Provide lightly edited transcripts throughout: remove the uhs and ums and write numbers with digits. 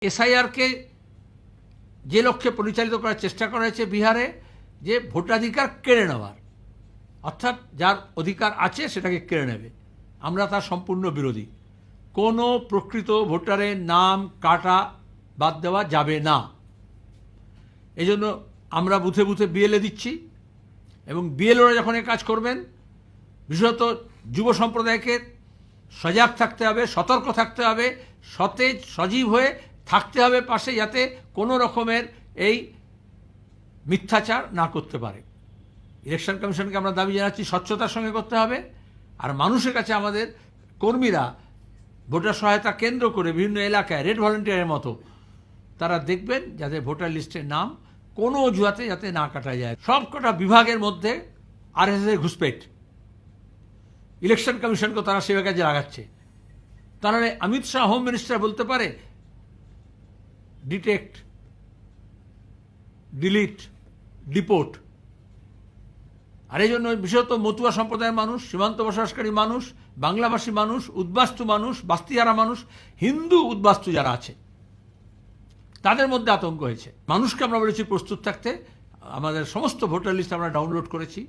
এসআইআরকে যে লক্ষ্যে পরিচালিত করার চেষ্টা করা হয়েছে বিহারে, যে ভোটাধিকার কেড়ে নেওয়ার, অর্থাৎ যার অধিকার আছে সেটাকে কেড়ে নেবে। আমরা তার সম্পূর্ণ বিরোধী। কোনো প্রকৃত ভোটারের নাম কাটা বাদ দেওয়া যাবে না। এই জন্য আমরা বুথে বুথে বিএলএ দিচ্ছি, এবং বিএলওরা যখন এই কাজ করবেন, বিশেষত যুব সম্প্রদায়কে সজাগ থাকতে হবে, সতর্ক থাকতে হবে, সতেজ সজীব হয়ে থাকতে হবে পাশে, যাতে কোনো রকমের এই মিথ্যাচার না করতে পারে। ইলেকশন কমিশনকে আমরা দাবি জানাচ্ছি স্বচ্ছতার সঙ্গে করতে হবে। আর মানুষের কাছে আমাদের কর্মীরা ভোটার সহায়তা কেন্দ্র করে বিভিন্ন এলাকায় রেড ভলেন্টিয়ারের মতো তারা দেখবেন যাতে ভোটার লিস্টের নাম কোনো অজুহাতে যাতে না কাটা যায়। সবকটা বিভাগের মধ্যে আরএসএসের ঘুষপেট, ইলেকশন কমিশনকে তারা সেভাবে কাজে লাগাচ্ছে। তাহলে অমিত শাহ হোম মিনিস্টার বলতে পারে ডিটেক্ট, ডিলিট, ডিপোর্ট। আর এই জন্য বিশেষত মতুয়া সম্প্রদায়ের মানুষ, সীমান্ত বসবাসকারী মানুষ, বাংলাভাষী মানুষ, উদ্বাস্তু মানুষ, বাস্তিহারা মানুষ, হিন্দু উদ্বাস্তু যারা আছে, তাদের মধ্যে আতঙ্ক হয়েছে। মানুষকে আমরা বলেছি প্রস্তুত থাকতে। আমাদের সমস্ত ভোটার লিস্ট আমরা ডাউনলোড করেছি,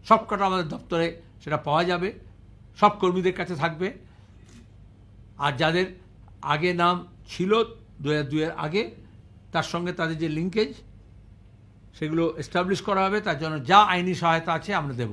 সবকটা আমাদের দপ্তরে সেটা পাওয়া যাবে, সব কর্মীদের কাছে থাকবে। আর যাদের আগে নাম ছিল 2002-এর আগে, তার সঙ্গে তাদের যে লিঙ্কেজ, সেগুলো এস্টাবলিশ করা হবে। তার জন্য যা আইনি সহায়তা আছে আমরা দেব।